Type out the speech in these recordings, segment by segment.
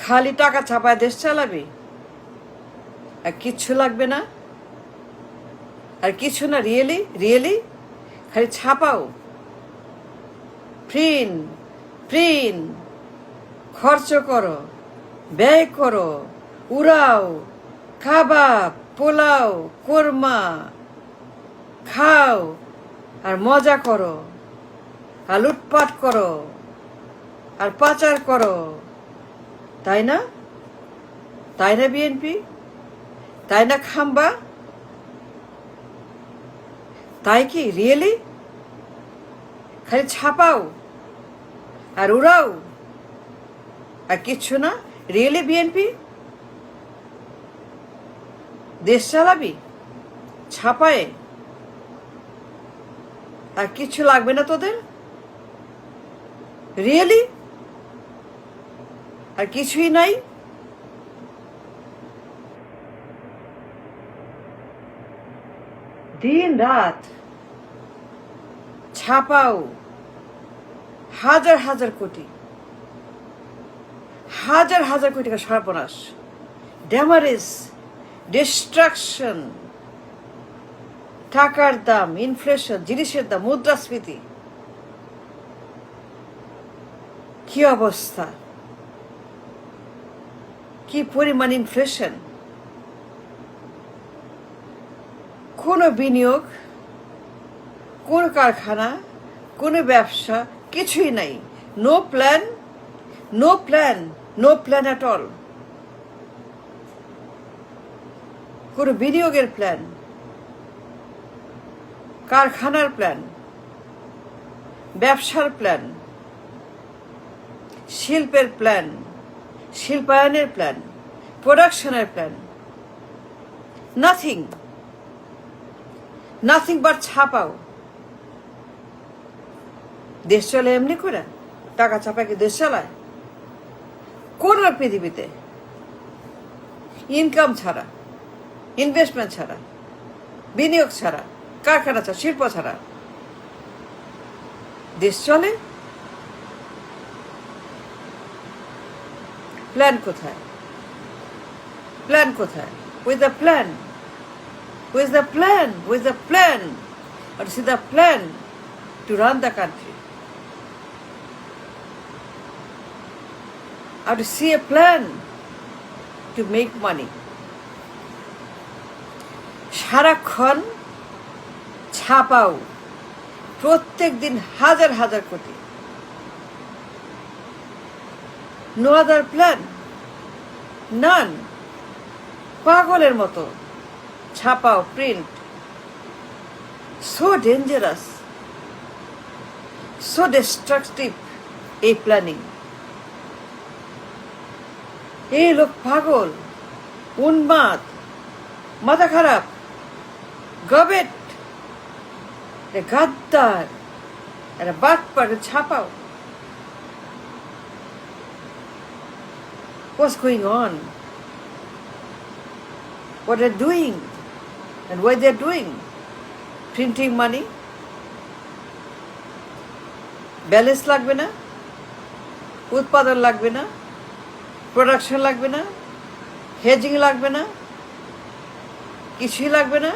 খালি টাকা ছাপায় দেশ চালাবি, আর কিচ্ছু লাগবে না, আর কিছু না। রিয়েলি রিয়েলি খালি ছাপাও, প্রিন্ট প্রিন্ট, খরচ করো, ব্যয় করো, উড়াও, কাবাব, পোলাও, কোরমা খাও, আর মজা করো, আর লুটপাট করো, আর পাচার করো, তাই না? তাই না বিএনপি? তাই না খাম্বা? তাই কি রিয়েলি? খালি ছাপাও আর উড়াও, আর কিচ্ছু না। রিয়েলি বিএনপি দেশ চালাবি ছাপায়ে, আর কিচ্ছু লাগবে না তোদের? রিয়েলি? আর কিছুই নাই? দিন রাত ছাপাও হাজার হাজার কোটি, হাজার হাজার কোটি টাকা সর্বনাশ, ড্যামারেজ, ডিস্ট্রাকশন, টাকার দাম, ইনফ্লেশন, জিনিসের দাম, মুদ্রাস্ফীতি, কি অবস্থা, কি পরিমাণ ইনফ্লেশন। কোনো বিনিয়োগ, কোনো কারখানা, কোনো ব্যবসা, কিছুই নাই। No plan, no plan, no plan at all. কোনো বিনিয়োগের প্ল্যান, কারখানার প্ল্যান, ব্যবসার প্ল্যান, শিল্পের প্ল্যান, শিল্পায়নের প্ল্যান, প্রোডাকশনের প্ল্যান, নাথিং, নাথিং বাট ছাপাও। দেশ চলে এমনি করে? টাকা ছাপায় কি দেশ চালায়? কোন পৃথিবীতে ইনকাম ছাড়া, ইনভেস্টমেন্ট ছাড়া, বিনিয়োগ ছাড়া, কারখানা ছাড়া, শিল্প ছাড়া দেশ চলে? প্ল্যান কোথায়? প্ল্যান কোথায়? With the plan, with the plan, with the plan, or see the plan to run the country, or to see a plan to make money. সারাক্ষণ ছাপাও, প্রত্যেক দিন হাজার হাজার কোটি। No other plan, none. পাগলের মতো ছাপাও, print. So dangerous, so destructive এই প্ল্যানিং। এই লোক পাগল, উন্মাদ, মাথা খারাপ, গবেট, গাদ্দার, একটা বাটপার। ছাপাও। What's going on? What they're doing and why they're doing? Printing money? Balance লাগবে না, উৎপাদন লাগবে না, প্রোডাকশন লাগবে না, হেজিং লাগবে না, কিছুই লাগবে না।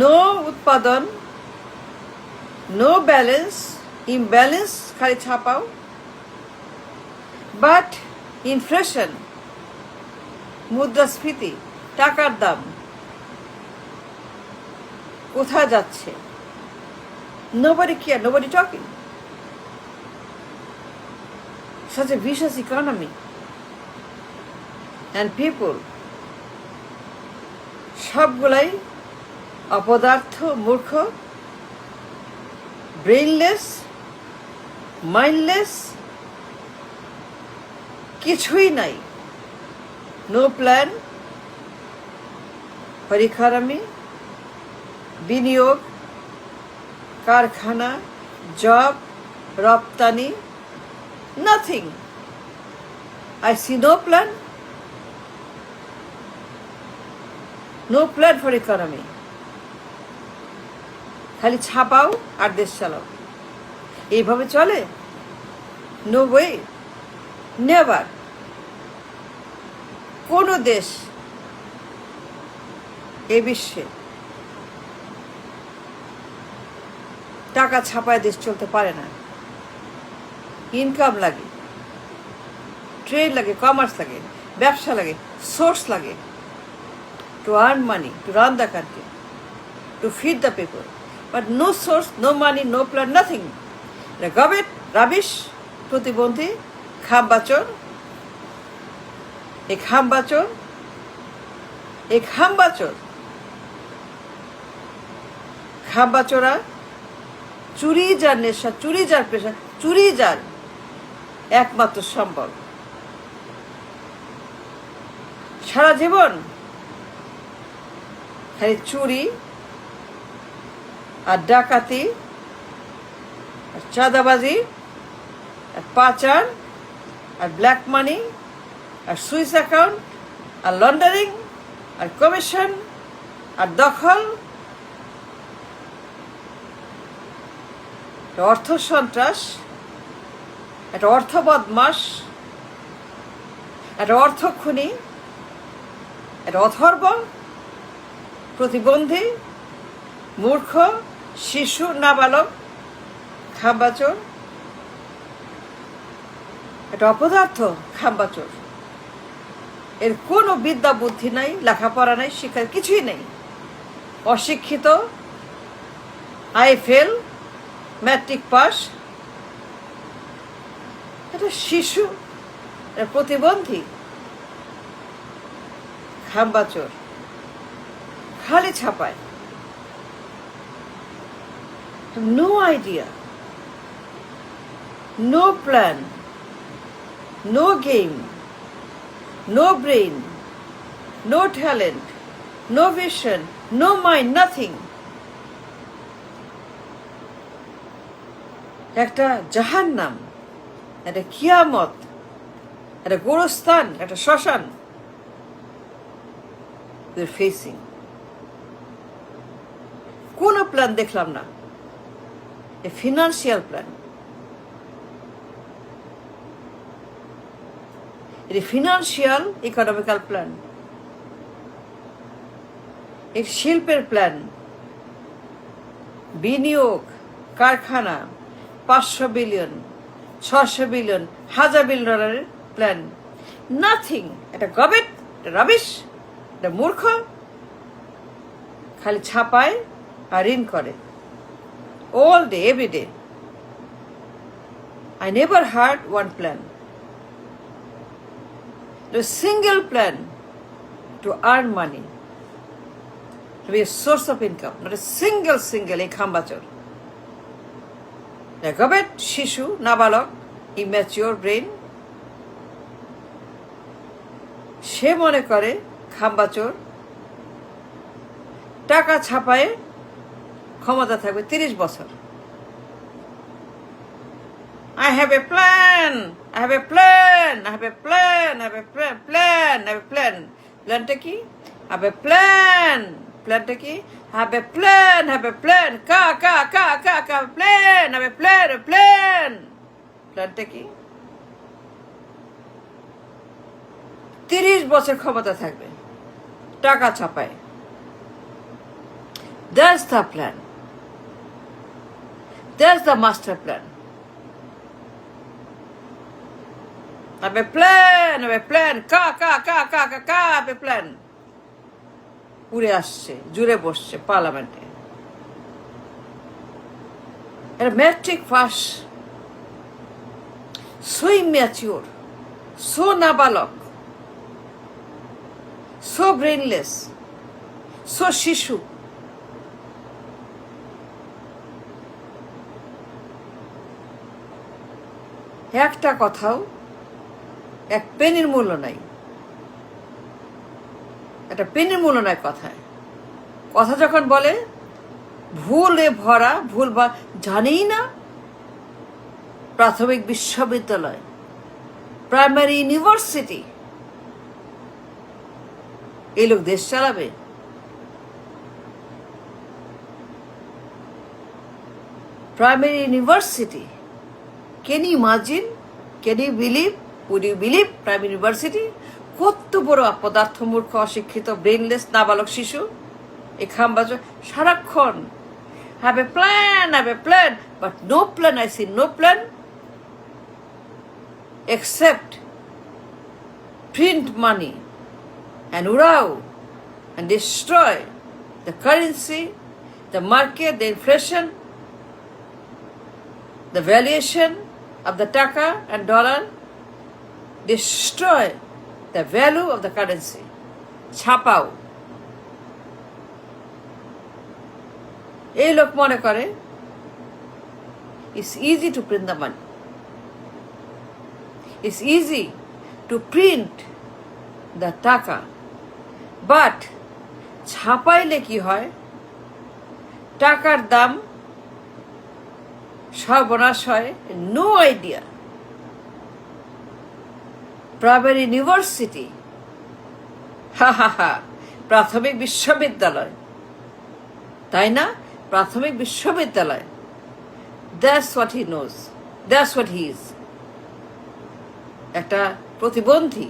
নো উৎপাদন, নো ব্যালেন্স, ইমব্যালেন্স, খালি ছাপাও। বাট ইনফ্লেশন, মুদ্রাস্ফীতি, টাকার দাম কোথায় যাচ্ছে? Nobody care, nobody talking. Such a vicious economy. And people, সবগুলাই অপদার্থ, মূর্খ, ব্রেইনলেস, মাইন্ডলেস, কিছুই নাই। নো প্ল্যান ফর ইকোনমি, বিনিয়োগ, কারখানা, জব, রপ্তানি, nothing. I see no plan, no plan for economy. খালি ছাপাও আর দেশ চালাও। এইভাবে চলে? No way. নেভার কোনো দেশ এ বিশ্বে টাকা ছাপায় দেশ চলতে পারে না। ইনকাম লাগে, ট্রেড লাগে, কমার্স লাগে, ব্যবসা লাগে, সোর্স লাগে to earn money, to run the country, to feed the people. But no source, no money, no plan, nothing. Government rubbish, প্রতিবন্ধী, খামবাচর। এই খামবাচর, এই খামবাচর, খামবাচোরা চুরি যার নেশা, চুরি যার পেশা, চুরি যার একমাত্র সম্বল। সারা জীবন খালি চুরি আর ডাকাতি আর চাঁদাবাজি আর পাচার আর ব্ল্যাক মানি আর সুইস অ্যাকাউন্ট আর লন্ডারিং আর কমিশন আর দখল, অর্থ সন্ত্রাস, একটা অর্থ বদমাস, একটা অর্থ খুনি, একটা অথর্ব, প্রতিবন্ধী, মূর্খ, শিশু, নাবালক, খামবাচোর, একটা অপদার্থ খামবাচোর। এর কোনো বিদ্যা বুদ্ধি নাই, লেখাপড়া নাই, শিক্ষা কিছুই নেই। অশিক্ষিত, আইএফএল, ম্যাট্রিক পাস, এটা শিশু, এটা প্রতিবন্ধী, খামবাচোর, খালি ছাপায়, no idea, no plan, no game, no brain, no talent, no vision, no mind, nothing. একটা জাহান্নাম, একটা কিয়ামত, একটা গোরস্থান, একটা শ্মশান ফেসিং। কোনো প্ল্যান দেখলাম না, এ ফিনান্সিয়াল প্ল্যান, এটি ফিনান্সিয়াল ইকোনমিক্যাল প্ল্যান, এর শিল্পের প্ল্যান, বিনিয়োগ, কারখানা, 500 বিলিয়ন, 600 বিলিয়ন, 1000 বিলিয়ন ডলারের প্ল্যান, নাথিং। এটা গবেট, এটা রাবিশ, এটা মূর্খ, খালি ছাপায় আর ঋণ করে all day, every day. I never heard one plan, a single plan to earn money, to be a source of income, not a single এই খামবাচর। গবেট, শিশু, নাবালক, ইম্যাচিওর ব্রেন, সে মনে করে খামবাচর টাকা ছাপায় ক্ষমতা থাকবে 30 বছর। I have a plan, I have a plan, I have a plan, I have a plan, I have a plan. প্ল্যানটা কি? I have a plan. প্ল্যানটা কি? I have a plan, I have a plan. Ka, plan, I have a plan, a plan. প্ল্যানটা কি? 30 বছর ক্ষমতা থাকবে, টাকা ছাপায়। That's the plan. That's the master plan. I have a plan, I have a plan. Ka, I have a plan. উড়ে আসছে, জুড়ে বসছে পার্লামেন্টে। এটা matric pass, so immature, so নাবালক, সো ব্রেনলেস, সো শিশু। একটা কথাও, এক পেনির মূল্য নাই, একটা পেনির মূল্য নাই কথায়। কথা যখন বলে ভুলে ভরা, ভুল বা জানেই না। প্রাথমিক বিশ্ববিদ্যালয়, প্রাইমারি ইউনিভার্সিটি, এই লোক দেশ চালাবে? Primary university, can you imagine, can you believe would you believe prime university কত বড় অপদার্থ মূর্খ অশিক্ষিত ব্রেনলেস নাবালক শিশু এই খামবাজ সারাক্ষণ have a plan, but no plan, I see no plan except print money and urao and destroy the currency, the market, the inflation, the valuation of the taka and dollar, destroy the value of the currency. ছাপাও এই লোক মনে করে it's easy to print the money, it's easy to print the টাকা, but ছাপাইলে কি হয় টাকার দাম সর্বনাশ হয় নো আইডিয়া প্রাইমারি ইউনিভার্সিটি প্রাথমিক বিশ্ববিদ্যালয় তাই না প্রাথমিক বিশ্ববিদ্যালয় that's what he knows that's what he is একটা প্রতিবন্ধী